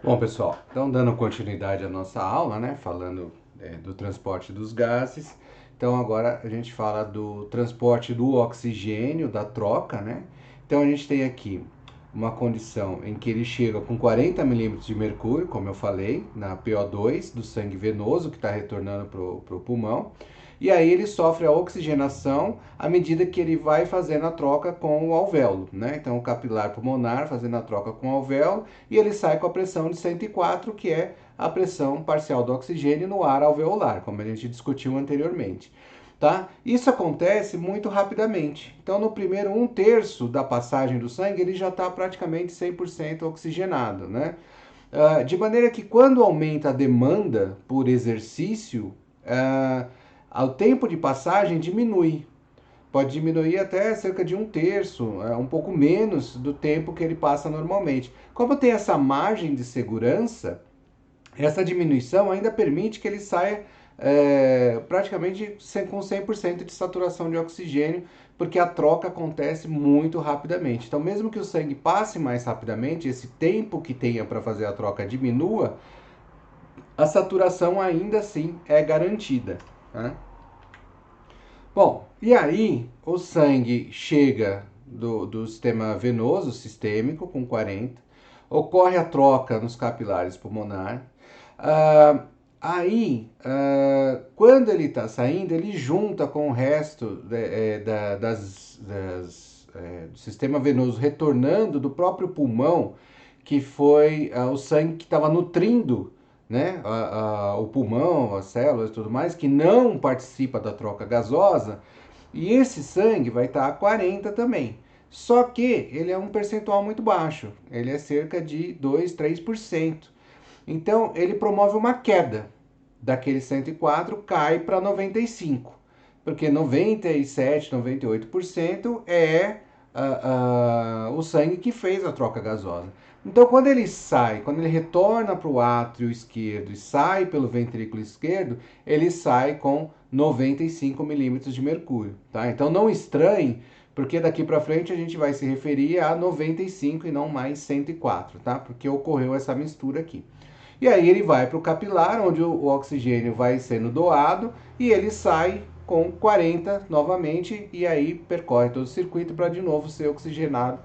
Bom, pessoal, então dando continuidade à nossa aula, né, falando do transporte dos gases, então agora a gente fala do transporte do oxigênio, da troca, né? Então a gente tem aqui uma condição em que ele chega com 40 milímetros de mercúrio, como eu falei, na PO2 do sangue venoso que está retornando para o pulmão, e aí ele sofre a oxigenação à medida que ele vai fazendo a troca com o alvéolo, né? Então o capilar pulmonar fazendo a troca com o alvéolo e ele sai com a pressão de 104, que é a pressão parcial do oxigênio no ar alveolar, como a gente discutiu anteriormente. Tá? Isso acontece muito rapidamente. Então, no primeiro 1/3 da passagem do sangue, ele já está praticamente 100% oxigenado. Né? De maneira que quando aumenta a demanda por exercício, o tempo de passagem diminui. Pode diminuir até cerca de 1/3, um pouco menos do tempo que ele passa normalmente. Como tem essa margem de segurança, essa diminuição ainda permite que ele saia praticamente com 100% de saturação de oxigênio, porque a troca acontece muito rapidamente. Então, mesmo que o sangue passe mais rapidamente, esse tempo que tenha para fazer a troca diminua, a saturação ainda assim é garantida. Né? Bom, e aí o sangue chega do sistema venoso sistêmico com 40, ocorre a troca nos capilares pulmonares. Ah, quando ele está saindo, ele junta com o resto do sistema venoso retornando do próprio pulmão, que foi o sangue que estava nutrindo, né, o pulmão, as células e tudo mais, que não participa da troca gasosa, e esse sangue vai estar a 40 também. Só que ele é um percentual muito baixo, ele é cerca de 2, 3%. Então ele promove uma queda daquele 104, cai para 95, porque 97, 98% é o sangue que fez a troca gasosa. Então, quando ele sai, quando ele retorna para o átrio esquerdo e sai pelo ventrículo esquerdo, ele sai com 95 milímetros de mercúrio. Tá? Então, não estranhe, porque daqui para frente a gente vai se referir a 95 e não mais 104, tá? Porque ocorreu essa mistura aqui. E aí ele vai para o capilar, onde o oxigênio vai sendo doado e ele sai com 40 novamente e aí percorre todo o circuito para de novo ser oxigenado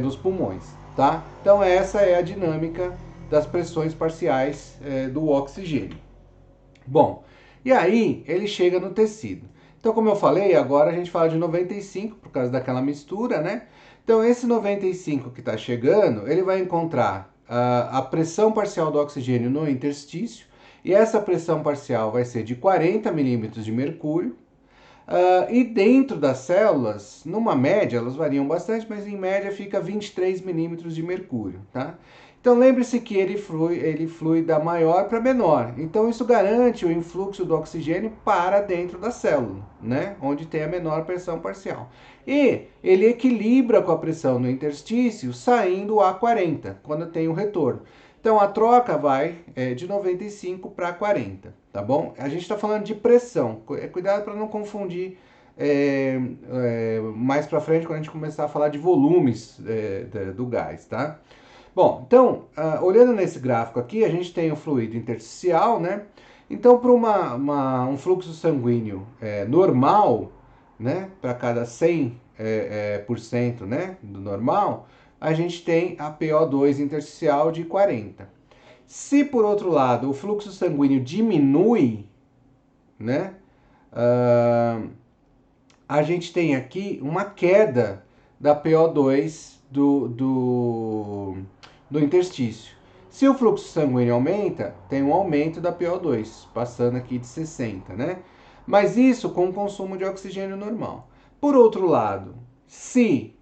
nos pulmões. Tá? Então essa é a dinâmica das pressões parciais do oxigênio. Bom, e aí ele chega no tecido. Então, como eu falei, agora a gente fala de 95 por causa daquela mistura, né? Então, esse 95 que está chegando, ele vai encontrar a pressão parcial do oxigênio no interstício, e essa pressão parcial vai ser de 40 milímetros de mercúrio. E dentro das células, numa média, elas variam bastante, mas em média fica 23 milímetros de mercúrio, tá? Então lembre-se que ele flui da maior para menor. Então isso garante o influxo do oxigênio para dentro da célula, né? Onde tem a menor pressão parcial. E ele equilibra com a pressão no interstício, saindo a 40, quando tem o retorno. Então a troca vai de 95 para 40, tá bom? A gente está falando de pressão. Cuidado para não confundir mais para frente quando a gente começar a falar de volumes do gás, tá? Bom, então, olhando nesse gráfico aqui, a gente tem o fluido intersticial, né? Então, para um fluxo sanguíneo normal, né, para cada 100 por cento, né, do normal, a gente tem a PO2 intersticial de 40. Se, por outro lado, o fluxo sanguíneo diminui, né, a gente tem aqui uma queda da PO2 do interstício. Se o fluxo sanguíneo aumenta, tem um aumento da PO2, passando aqui de 60, né? Mas isso com o consumo de oxigênio normal. Por outro lado, se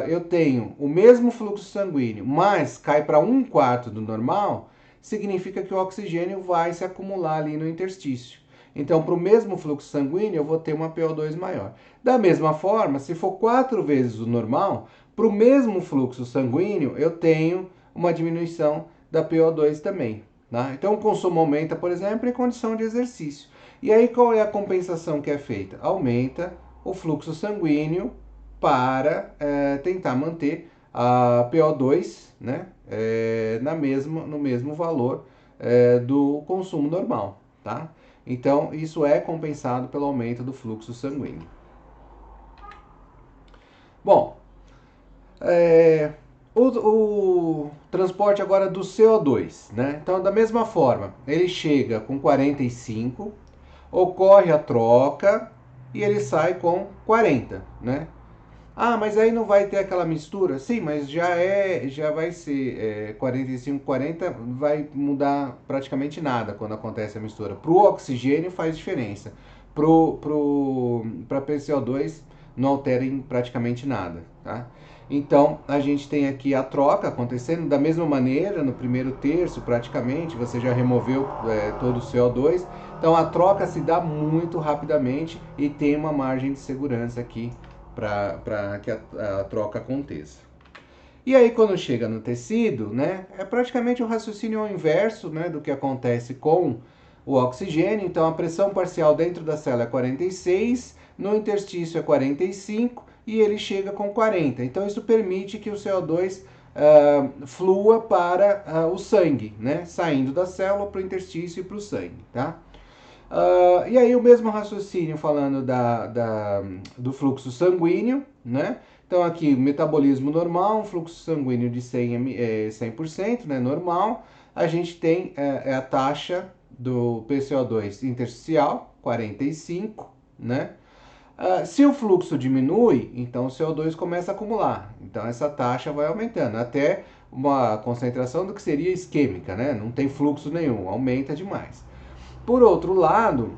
eu tenho o mesmo fluxo sanguíneo, mas cai para 1/4 do normal, significa que o oxigênio vai se acumular ali no interstício. Então, para o mesmo fluxo sanguíneo, eu vou ter uma PO2 maior. Da mesma forma, se for 4 vezes o normal, para o mesmo fluxo sanguíneo, eu tenho uma diminuição da PO2 também. Tá? Então, o consumo aumenta, por exemplo, em condição de exercício. E aí, qual é a compensação que é feita? Aumenta o fluxo sanguíneo para tentar manter a PO2, né, no mesmo valor do consumo normal, tá? Então, isso é compensado pelo aumento do fluxo sanguíneo. Bom, é, o transporte agora do CO2, né? Então, da mesma forma, ele chega com 45, ocorre a troca e ele sai com 40, né? Ah, mas aí não vai ter aquela mistura? Sim, mas já vai ser 45, 40, vai mudar praticamente nada quando acontece a mistura. Para o oxigênio faz diferença. Para PCO2 não altera em praticamente nada, tá? Então, a gente tem aqui a troca acontecendo da mesma maneira, no primeiro terço praticamente, você já removeu todo o CO2. Então, a troca se dá muito rapidamente e tem uma margem de segurança aqui para que a troca aconteça. E aí quando chega no tecido, né, é praticamente o raciocínio ao inverso, né, do que acontece com o oxigênio. Então a pressão parcial dentro da célula é 46, no interstício é 45 e ele chega com 40. Então isso permite que o CO2 flua para o sangue, né, saindo da célula para o interstício e para o sangue, tá? E aí o mesmo raciocínio falando do fluxo sanguíneo, né? Então aqui, metabolismo normal, um fluxo sanguíneo de 100%, né, normal. A gente tem a taxa do PCO2 intersticial, 45, né? Se o fluxo diminui, então o CO2 começa a acumular. Então essa taxa vai aumentando até uma concentração do que seria isquêmica, né? Não tem fluxo nenhum, aumenta demais. Por outro lado,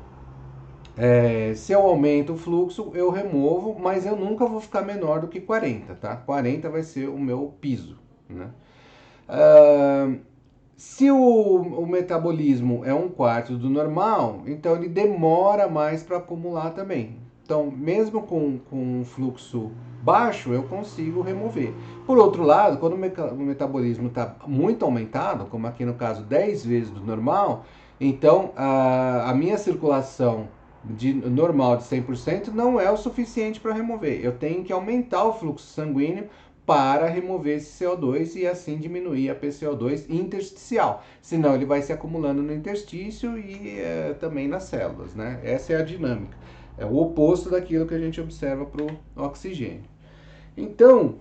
se eu aumento o fluxo, eu removo, mas eu nunca vou ficar menor do que 40, tá? 40 vai ser o meu piso, né? Se o metabolismo é um quarto do normal, então ele demora mais para acumular também. Então, mesmo com um fluxo baixo, eu consigo remover. Por outro lado, quando o metabolismo está muito aumentado, como aqui no caso 10 vezes do normal, então a minha circulação normal de 100% não é o suficiente para remover. Eu tenho que aumentar o fluxo sanguíneo para remover esse CO2 e assim diminuir a PCO2 intersticial. Senão ele vai se acumulando no interstício e também nas células, né? Essa é a dinâmica. É o oposto daquilo que a gente observa para o oxigênio. Então,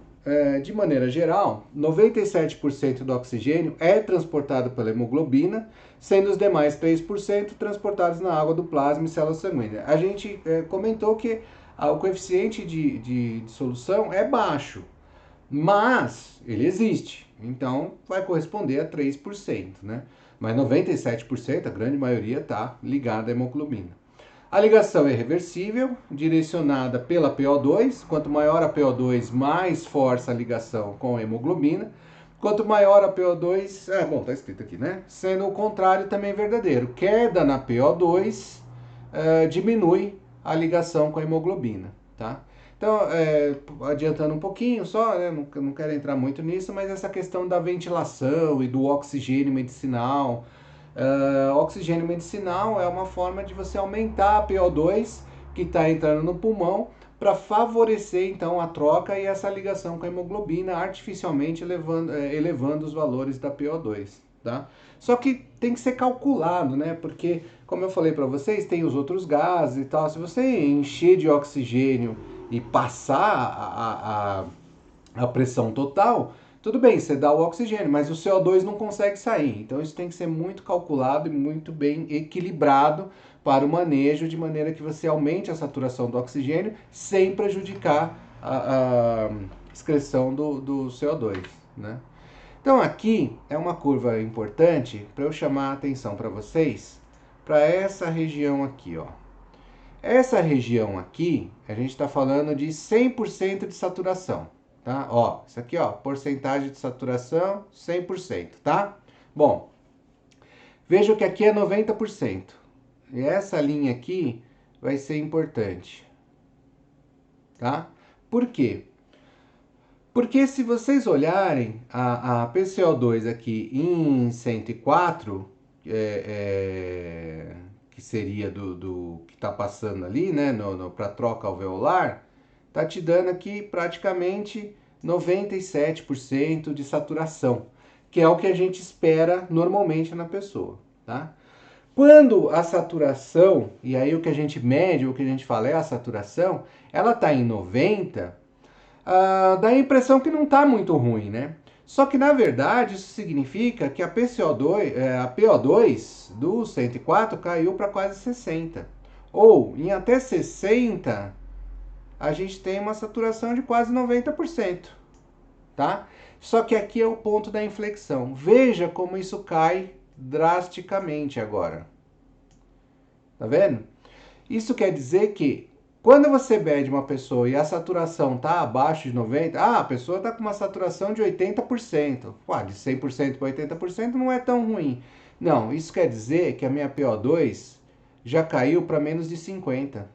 de maneira geral, 97% do oxigênio é transportado pela hemoglobina, sendo os demais 3% transportados na água do plasma e células sanguíneas. A gente comentou que o coeficiente de dissolução é baixo, mas ele existe, então vai corresponder a 3%, né? Mas 97%, a grande maioria, está ligada à hemoglobina. A ligação é reversível, direcionada pela PO2. Quanto maior a PO2, mais força a ligação com a hemoglobina. Quanto maior a PO2, bom, tá escrito aqui, né? Sendo o contrário também verdadeiro. Queda na PO2 diminui a ligação com a hemoglobina, tá? Então, adiantando um pouquinho só, né, não quero entrar muito nisso, mas essa questão da ventilação e do oxigênio medicinal. Oxigênio medicinal é uma forma de você aumentar a PO2 que está entrando no pulmão para favorecer então a troca e essa ligação com a hemoglobina, artificialmente elevando os valores da PO2, tá? Só que tem que ser calculado, né? Porque, como eu falei para vocês, tem os outros gases e tal. Se você encher de oxigênio e passar a pressão total, tudo bem, você dá o oxigênio, mas o CO2 não consegue sair. Então isso tem que ser muito calculado e muito bem equilibrado para o manejo, de maneira que você aumente a saturação do oxigênio sem prejudicar a excreção do CO2, né? Então aqui é uma curva importante para eu chamar a atenção para vocês para essa região aqui, ó. Essa região aqui, a gente está falando de 100% de saturação, tá? Ó, isso aqui, ó, porcentagem de saturação, 100%, tá? Bom, veja que aqui é 90%. E essa linha aqui vai ser importante, tá? Por quê? Porque se vocês olharem a PCO2 aqui em 104, que seria do que está passando ali, né, para troca alveolar, tá te dando aqui praticamente 97% de saturação, que é o que a gente espera normalmente na pessoa, tá? Quando a saturação, e aí o que a gente mede, o que a gente fala é a saturação, ela está em 90, dá a impressão que não está muito ruim, né? Só que na verdade isso significa que a PO2 do 104 caiu para quase 60. Ou em até 60, a gente tem uma saturação de quase 90%, tá? Só que aqui é o ponto da inflexão. Veja como isso cai drasticamente agora. Tá vendo? Isso quer dizer que quando você mede uma pessoa e a saturação está abaixo de 90, a pessoa está com uma saturação de 80%. Ué, de 100% para 80% não é tão ruim. Não, isso quer dizer que a minha PO2 já caiu para menos de 50,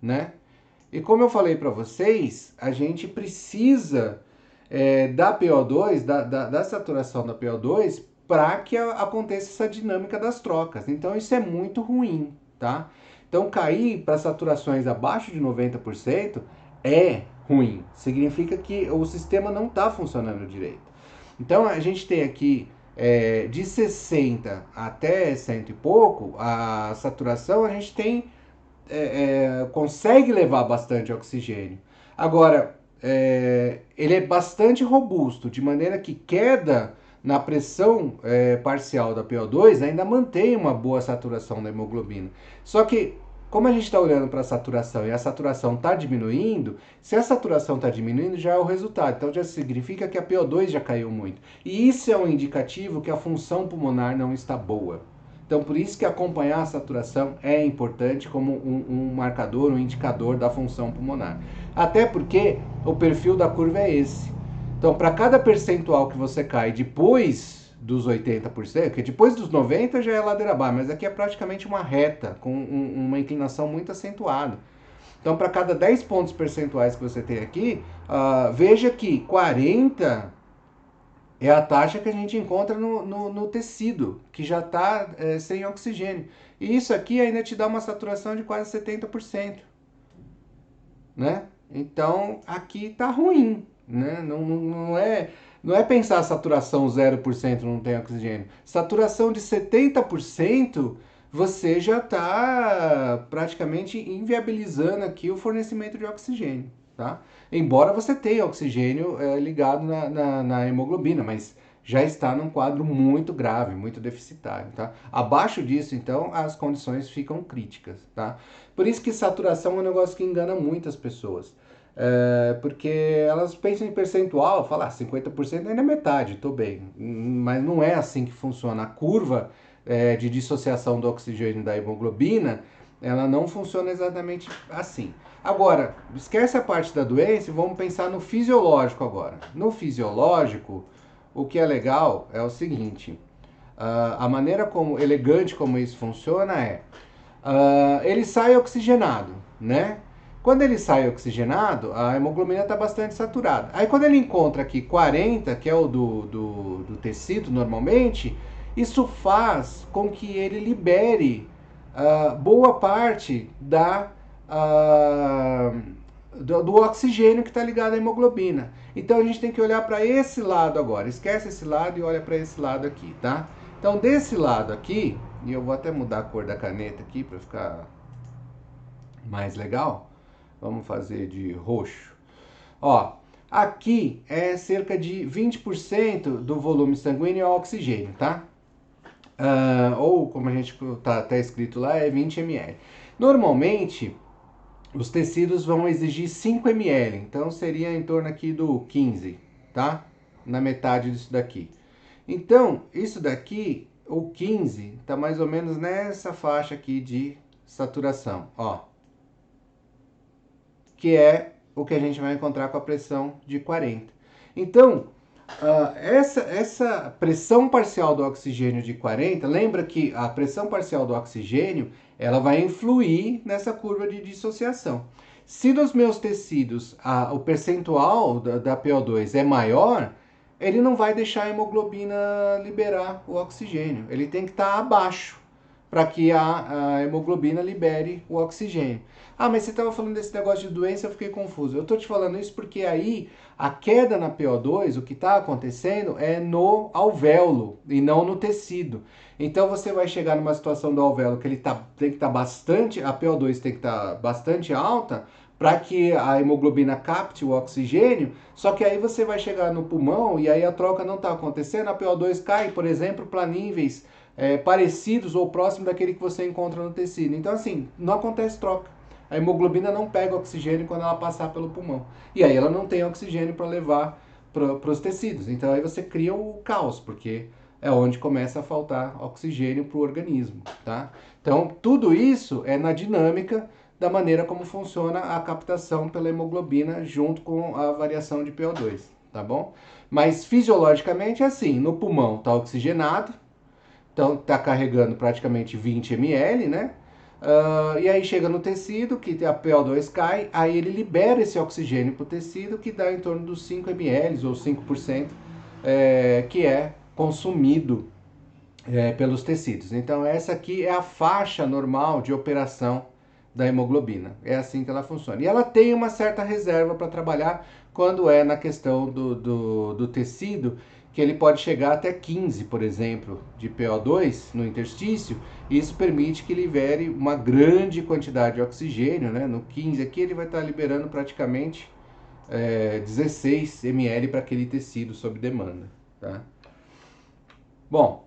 né? E como eu falei para vocês, a gente precisa da PO2, da saturação da PO2, para que aconteça essa dinâmica das trocas. Então isso é muito ruim, tá? Então cair para saturações abaixo de 90% é ruim. Significa que o sistema não está funcionando direito. Então a gente tem aqui de 60 até 100 e pouco, a saturação a gente tem consegue levar bastante oxigênio. Agora, ele é bastante robusto, de maneira que queda na pressão parcial da PO2 ainda mantém uma boa saturação da hemoglobina. Só que, como a gente está olhando para a saturação e a saturação está diminuindo, se a saturação está diminuindo, já é o resultado. Então já significa que a PO2 já caiu muito. E isso é um indicativo que a função pulmonar não está boa. Então, por isso que acompanhar a saturação é importante como um marcador, um indicador da função pulmonar. Até porque o perfil da curva é esse. Então, para cada percentual que você cai depois dos 80%, porque depois dos 90% já é ladeira abaixo, mas aqui é praticamente uma reta, com uma inclinação muito acentuada. Então, para cada 10 pontos percentuais que você tem aqui, veja que 40 é a taxa que a gente encontra no tecido, que já está sem oxigênio. E isso aqui ainda te dá uma saturação de quase 70%. Né? Então, aqui está ruim. Né? Não é pensar a saturação 0% não tem oxigênio. Saturação de 70%, você já está praticamente inviabilizando aqui o fornecimento de oxigênio. Tá? Embora você tenha oxigênio ligado na hemoglobina, mas já está num quadro muito grave, muito deficitário. Tá? Abaixo disso, então, as condições ficam críticas. Tá? Por isso que saturação é um negócio que engana muitas pessoas. Porque elas pensam em percentual, falam 50% ainda é metade, tô bem. Mas não é assim que funciona. A curva de dissociação do oxigênio da hemoglobina, ela não funciona exatamente assim. Agora, esquece a parte da doença e vamos pensar no fisiológico agora. No fisiológico, o que é legal é o seguinte, a maneira elegante como isso funciona ele sai oxigenado, né? Quando ele sai oxigenado, a hemoglobina está bastante saturada. Aí quando ele encontra aqui 40, que é o do tecido normalmente, isso faz com que ele libere boa parte do oxigênio que está ligado à hemoglobina. Então a gente tem que olhar para esse lado agora. Esquece esse lado e olha para esse lado aqui, tá? Então desse lado aqui, e eu vou até mudar a cor da caneta aqui para ficar mais legal. Vamos fazer de roxo. Ó, aqui é cerca de 20% do volume sanguíneo é oxigênio, tá? Ou como a gente tá escrito lá, é 20 ml. Normalmente, os tecidos vão exigir 5 ml, então seria em torno aqui do 15, tá? Na metade disso daqui. Então, isso daqui, o 15, tá mais ou menos nessa faixa aqui de saturação, ó. Que é o que a gente vai encontrar com a pressão de 40. Então, essa pressão parcial do oxigênio de 40, lembra que a pressão parcial do oxigênio, ela vai influir nessa curva de dissociação. Se nos meus tecidos o percentual da PO2 é maior, ele não vai deixar a hemoglobina liberar o oxigênio. Ele tem que estar abaixo, para que a hemoglobina libere o oxigênio. Ah, mas você estava falando desse negócio de doença, eu fiquei confuso. Eu estou te falando isso porque aí a queda na PO2, o que está acontecendo é no alvéolo e não no tecido. Então você vai chegar numa situação do alvéolo que ele tem que estar bastante, a PO2 tem que estar bastante alta para que a hemoglobina capte o oxigênio, só que aí você vai chegar no pulmão e aí a troca não está acontecendo, a PO2 cai, por exemplo, para níveis parecidos ou próximos daquele que você encontra no tecido. Então assim, não acontece troca. A hemoglobina não pega oxigênio quando ela passar pelo pulmão. E aí ela não tem oxigênio para levar para os tecidos. Então aí você cria o caos, porque é onde começa a faltar oxigênio para o organismo, tá? Então tudo isso é na dinâmica da maneira como funciona a captação pela hemoglobina junto com a variação de PO2, tá bom? Mas fisiologicamente é assim, no pulmão está oxigenado, então está carregando praticamente 20 ml, né? E aí chega no tecido, que a PO2 cai, aí ele libera esse oxigênio para o tecido, que dá em torno dos 5 ml ou 5%, que é consumido pelos tecidos. Então essa aqui é a faixa normal de operação da hemoglobina. É assim que ela funciona. E ela tem uma certa reserva para trabalhar quando é na questão do tecido, que ele pode chegar até 15, por exemplo, de PO2 no interstício. Isso permite que libere uma grande quantidade de oxigênio, né? No 15 aqui ele vai estar liberando praticamente 16 ml para aquele tecido sob demanda, tá? Bom,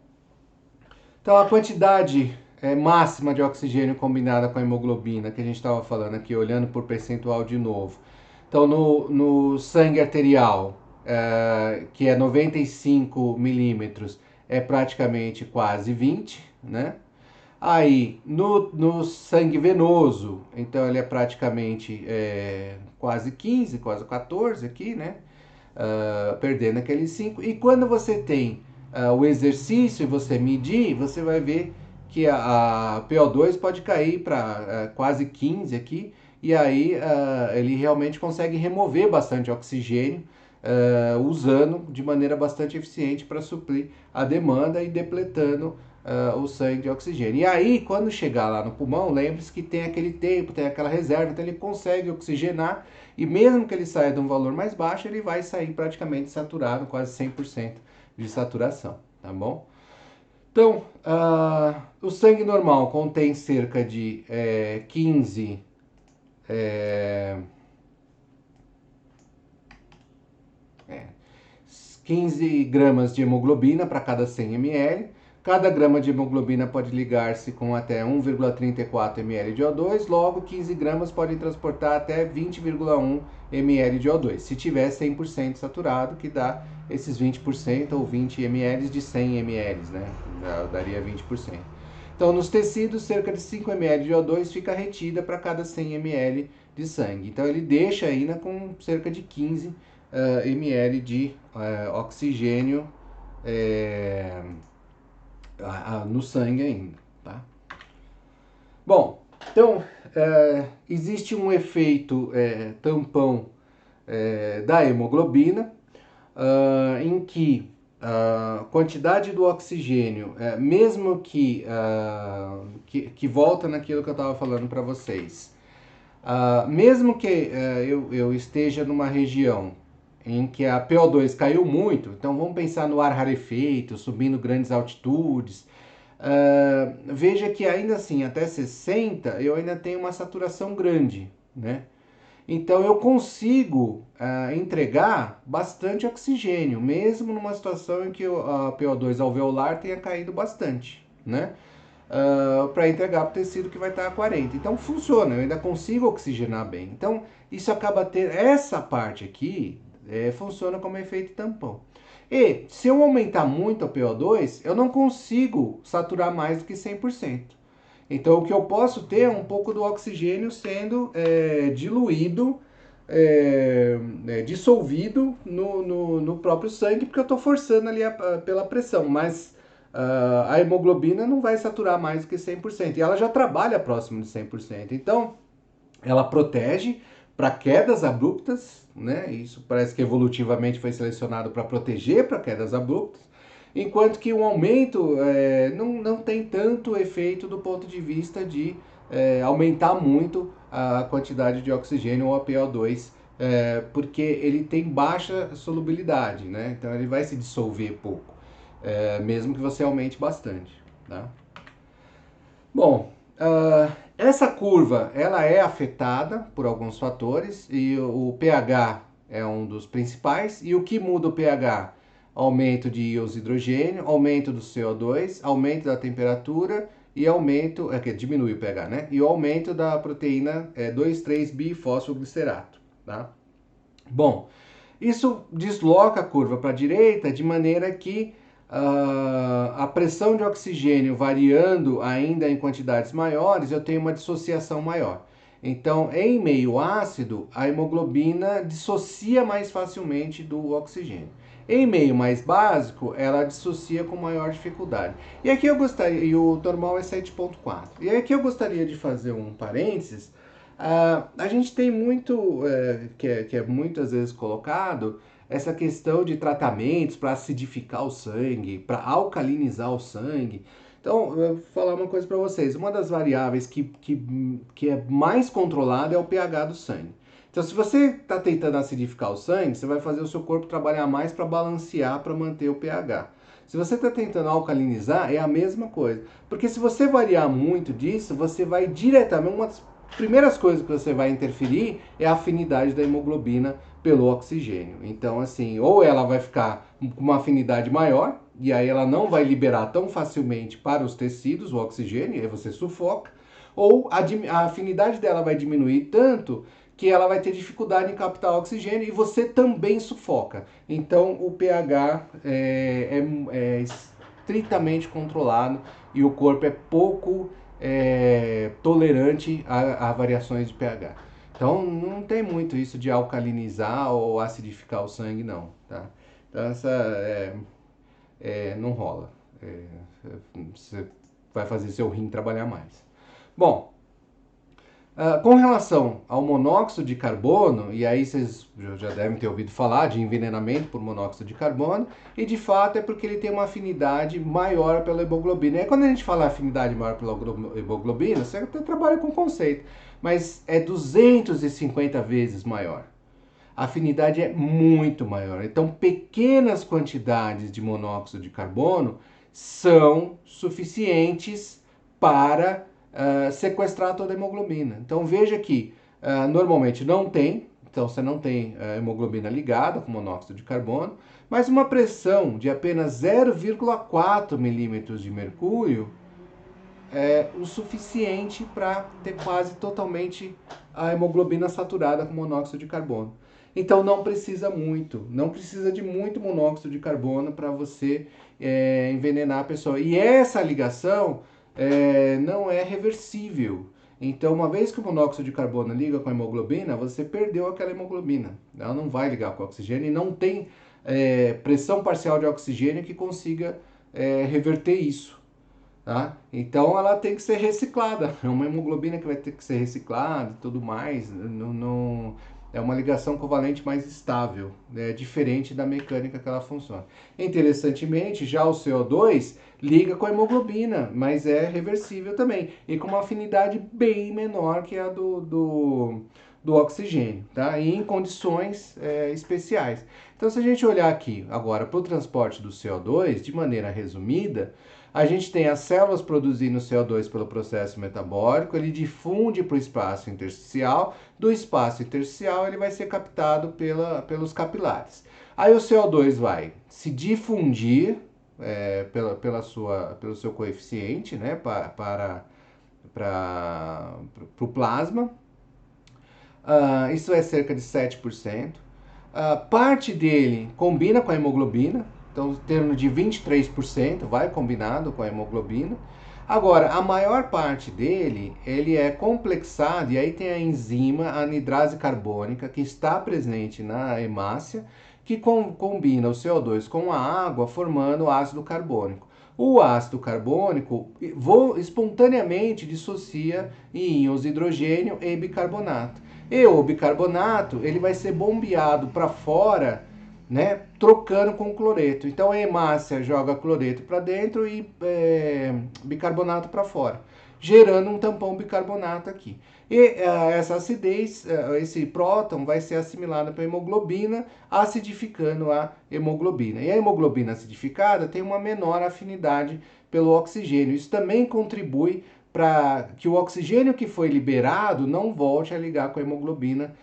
então a quantidade máxima de oxigênio combinada com a hemoglobina, que a gente estava falando aqui, olhando por percentual de novo. Então no sangue arterial, que é 95 milímetros, é praticamente quase 20, né? Aí no sangue venoso, então ele é praticamente quase 15, quase 14 aqui, né? Perdendo aqueles 5. E quando você tem o exercício e você medir, você vai ver que a PO2 pode cair para quase 15 aqui, e aí ele realmente consegue remover bastante oxigênio, usando de maneira bastante eficiente para suprir a demanda e depletando o sangue de oxigênio. E aí, quando chegar lá no pulmão, lembre-se que tem aquele tempo, tem aquela reserva, então ele consegue oxigenar, e mesmo que ele saia de um valor mais baixo, ele vai sair praticamente saturado, quase 100% de saturação, tá bom? Então, o sangue normal contém cerca de 15 15 gramas de hemoglobina para cada 100 ml. Cada grama de hemoglobina pode ligar-se com até 1,34 ml de O2, logo 15 gramas podem transportar até 20,1 ml de O2, se tiver 100% saturado, que dá esses 20% ou 20 ml de 100 ml, né? Daria 20%. Então, nos tecidos, cerca de 5 ml de O2 fica retida para cada 100 ml de sangue. Então, ele deixa ainda com cerca de 15 ml de oxigênio no sangue ainda, tá? Bom, então existe um efeito tampão da hemoglobina, em que a quantidade do oxigênio, mesmo que volta naquilo que eu estava falando para vocês, mesmo que eu esteja numa região em que a PO2 caiu muito, então vamos pensar no ar rarefeito, subindo grandes altitudes, veja que ainda assim, até 60, eu ainda tenho uma saturação grande, né? Então eu consigo entregar bastante oxigênio, mesmo numa situação em que a PO2 alveolar tenha caído bastante, né? Para entregar para o tecido que vai estar a 40. Então funciona, eu ainda consigo oxigenar bem. Então isso acaba ter essa parte aqui funciona como efeito tampão. E se eu aumentar muito a PO2, eu não consigo saturar mais do que 100%. Então, o que eu posso ter é um pouco do oxigênio sendo diluído, dissolvido no próprio sangue, porque eu estou forçando ali pela pressão, mas a hemoglobina não vai saturar mais do que 100%, e ela já trabalha próximo de 100%. Então, ela protege para quedas abruptas, né? Isso parece que evolutivamente foi selecionado para proteger para quedas abruptas. enquanto que um aumento não tem tanto efeito do ponto de vista de aumentar muito a quantidade de oxigênio ou a PO2, porque ele tem baixa solubilidade, né? Então ele vai se dissolver pouco, mesmo que você aumente bastante, tá? Bom, essa curva ela é afetada por alguns fatores e o pH é um dos principais. E o que muda o pH? Aumento de íons de hidrogênio, aumento do CO2, aumento da temperatura e aumento, que diminui o pH, né? E o aumento da proteína 2,3-bifosfoglicerato, tá? Bom, isso desloca a curva para a direita de maneira que a pressão de oxigênio variando ainda em quantidades maiores, eu tenho uma dissociação maior. Então, em meio ácido, a hemoglobina dissocia mais facilmente do oxigênio. Em meio mais básico, ela dissocia com maior dificuldade. E aqui eu gostaria, e o normal é 7,4. E aqui eu gostaria de fazer um parênteses. A gente tem muito, que é muitas vezes colocado, essa questão de tratamentos para acidificar o sangue, para alcalinizar o sangue. Então, eu vou falar uma coisa para vocês. Uma das variáveis que é mais controlada é o pH do sangue. Então, se você está tentando acidificar o sangue, você vai fazer o seu corpo trabalhar mais para balancear, para manter o pH. Se você está tentando alcalinizar, é a mesma coisa. Porque se você variar muito disso, você vai diretamente... Uma das primeiras coisas que você vai interferir é a afinidade da hemoglobina pelo oxigênio. Então, assim, ou ela vai ficar com uma afinidade maior, e aí ela não vai liberar tão facilmente para os tecidos o oxigênio, e aí você sufoca, ou a afinidade dela vai diminuir tanto que ela vai ter dificuldade em captar oxigênio e você também sufoca. Então, o pH é estritamente controlado e o corpo é pouco tolerante a variações de pH. Então não tem muito isso de alcalinizar ou acidificar o sangue, não. Tá? Então essa não rola. Você vai fazer seu rim trabalhar mais. Bom, com relação ao monóxido de carbono, e aí vocês já devem ter ouvido falar de envenenamento por monóxido de carbono, e de fato é porque ele tem uma afinidade maior pela hemoglobina. E aí, quando a gente fala afinidade maior pela hemoglobina, você até trabalha com conceito, mas é 250 vezes maior. A afinidade é muito maior. Então, pequenas quantidades de monóxido de carbono são suficientes para sequestrar toda a hemoglobina. Então, veja que normalmente não tem, então você não tem hemoglobina ligada com monóxido de carbono, mas uma pressão de apenas 0,4 milímetros de mercúrio é o suficiente para ter quase totalmente a hemoglobina saturada com monóxido de carbono. Então não precisa muito, não precisa de muito monóxido de carbono para você envenenar a pessoa. E essa ligação não é reversível. Então, uma vez que o monóxido de carbono liga com a hemoglobina, você perdeu aquela hemoglobina. Ela não vai ligar com o oxigênio e não tem pressão parcial de oxigênio que consiga reverter isso. Tá? Então ela tem que ser reciclada. É uma hemoglobina que vai ter que ser reciclada e tudo mais. É uma ligação covalente mais estável, né? Diferente da mecânica que ela funciona. Interessantemente, já o CO2 liga com a hemoglobina, mas é reversível também. E com uma afinidade bem menor que a do oxigênio, tá? E em condições especiais. Então, se a gente olhar aqui agora para o transporte do CO2, de maneira resumida, a gente tem as células produzindo CO2 pelo processo metabólico, ele difunde para o espaço intersticial, do espaço intersticial ele vai ser captado pelos capilares. Aí o CO2 vai se difundir pelo seu coeficiente, né, para o plasma. Isso é cerca de 7%. Parte dele combina com a hemoglobina, então em termos de 23% vai combinado com a hemoglobina. Agora, a maior parte dele, ele é complexado, e aí tem a enzima anidrase carbônica, que está presente na hemácia, que combina o CO2 com a água, formando o ácido carbônico. O ácido carbônico espontaneamente dissocia em íons de hidrogênio e bicarbonato. E o bicarbonato ele vai ser bombeado para fora né, trocando com cloreto. Então a hemácia joga cloreto para dentro e bicarbonato para fora, gerando um tampão bicarbonato aqui. E essa acidez, esse próton vai ser assimilado pela hemoglobina, acidificando a hemoglobina. E a hemoglobina acidificada tem uma menor afinidade pelo oxigênio. Isso também contribui para que o oxigênio que foi liberado não volte a ligar com a hemoglobina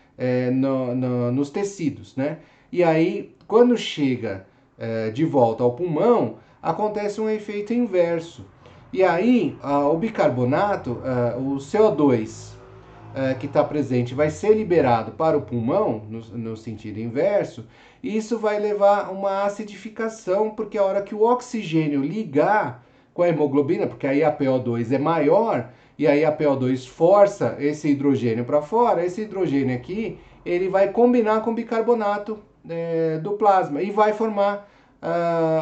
nos tecidos, né? E aí, quando chega de volta ao pulmão, acontece um efeito inverso. E aí, o bicarbonato, o CO2 que está presente, vai ser liberado para o pulmão, no sentido inverso, e isso vai levar uma acidificação, porque a hora que o oxigênio ligar com a hemoglobina, porque aí a PO2 é maior, e aí a PO2 força esse hidrogênio para fora, esse hidrogênio aqui, ele vai combinar com o bicarbonato do plasma e vai formar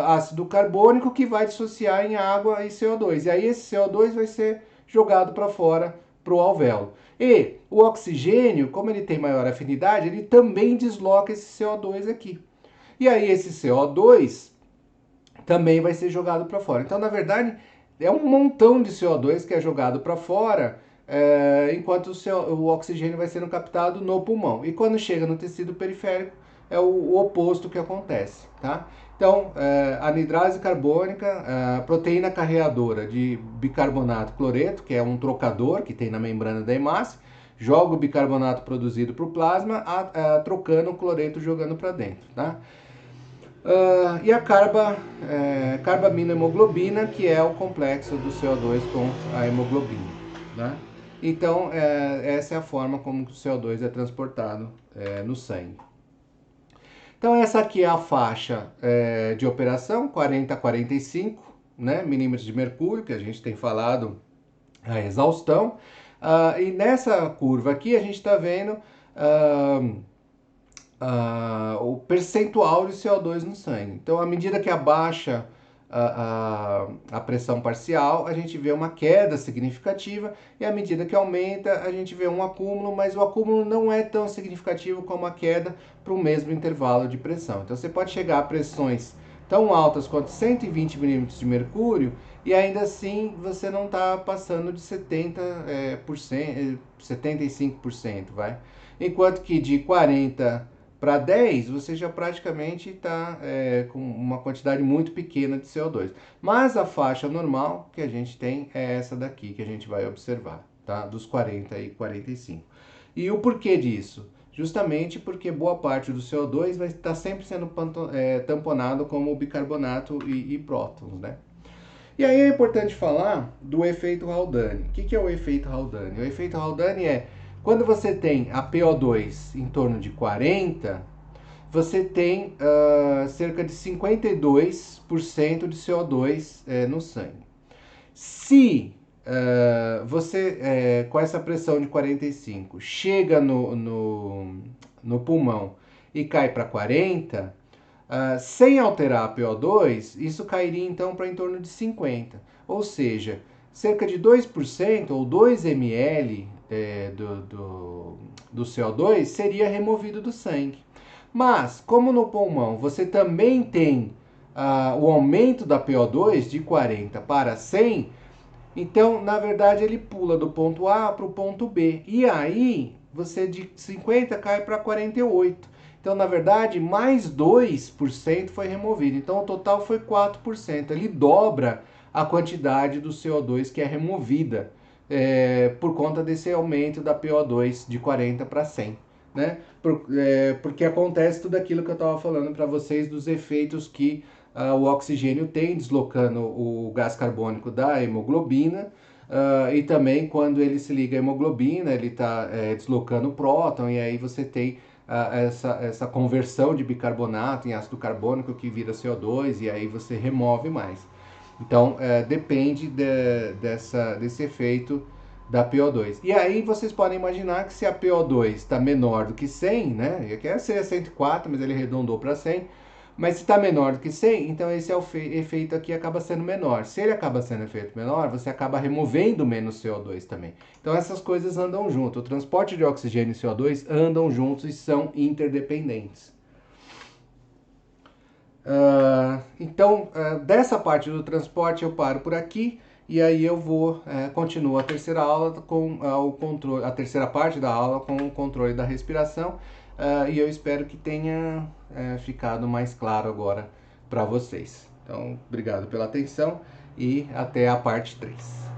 ácido carbônico que vai dissociar em água e CO2. E aí esse CO2 vai ser jogado para fora para o alvéolo. E o oxigênio, como ele tem maior afinidade, ele também desloca esse CO2 aqui. E aí esse CO2 também vai ser jogado para fora. Então, na verdade, é um montão de CO2 que é jogado para fora, enquanto o oxigênio vai sendo captado no pulmão. E quando chega no tecido periférico, é o oposto que acontece, tá? Então, anidrase carbônica, proteína carreadora de bicarbonato cloreto, que é um trocador que tem na membrana da hemácia, joga o bicarbonato produzido para o plasma, trocando o cloreto jogando para dentro, tá? E a carbaminohemoglobina, que é o complexo do CO2 com a hemoglobina, né? Então, essa é a forma como o CO2 é transportado no sangue. Então, essa aqui é a faixa de operação, 40 a 45, né, milímetros de mercúrio, que a gente tem falado a exaustão. E nessa curva aqui, a gente está vendo o percentual de CO2 no sangue. Então, à medida que abaixa a pressão parcial, a gente vê uma queda significativa, e à medida que aumenta, a gente vê um acúmulo, mas o acúmulo não é tão significativo como a queda para o mesmo intervalo de pressão. Então, você pode chegar a pressões tão altas quanto 120 milímetros de mercúrio, e ainda assim você não está passando de 75%, vai. Enquanto que de 40 para 10, você já praticamente está com uma quantidade muito pequena de CO2. Mas a faixa normal que a gente tem é essa daqui que a gente vai observar, tá? Dos 40 e 45. E o porquê disso? Justamente porque boa parte do CO2 vai estar sempre sendo tamponado como bicarbonato e prótons, né? E aí é importante falar do efeito Haldane. O que é o efeito Haldane? O efeito Haldane é quando você tem a PO2 em torno de 40, você tem cerca de 52% de CO2 no sangue. Se você, com essa pressão de 45, chega no pulmão e cai para 40, sem alterar a PO2, isso cairia então para em torno de 50. Ou seja, cerca de 2% ou 2 ml do CO2 seria removido do sangue. Mas, como no pulmão você também tem o aumento da PO2 de 40 para 100, então, na verdade, ele pula do ponto A para o ponto B. E aí, você de 50 cai para 48. Então, na verdade, mais 2% foi removido. Então, o total foi 4%. Ele dobra a quantidade do CO2 que é removida por conta desse aumento da PO2 de 40 para 100. Né? Porque acontece tudo aquilo que eu estava falando para vocês dos efeitos que o oxigênio tem deslocando o gás carbônico da hemoglobina, e também quando ele se liga à hemoglobina, ele está deslocando o próton, e aí você tem essa conversão de bicarbonato em ácido carbônico que vira CO2, e aí você remove mais. Então, depende desse efeito da PO2. E aí vocês podem imaginar que se a PO2 está menor do que 100, né? Eu quero ser 104, mas ele arredondou para 100. Mas se está menor do que 100, então esse efeito aqui acaba sendo menor. Se ele acaba sendo efeito menor, você acaba removendo menos CO2 também. Então essas coisas andam junto. O transporte de oxigênio e CO2 andam juntos e são interdependentes. Então, dessa parte do transporte eu paro por aqui e aí eu vou continuo a terceira aula com o controle, a terceira parte da aula com o controle da respiração, e eu espero que tenha ficado mais claro agora para vocês. Então, obrigado pela atenção e até a parte 3.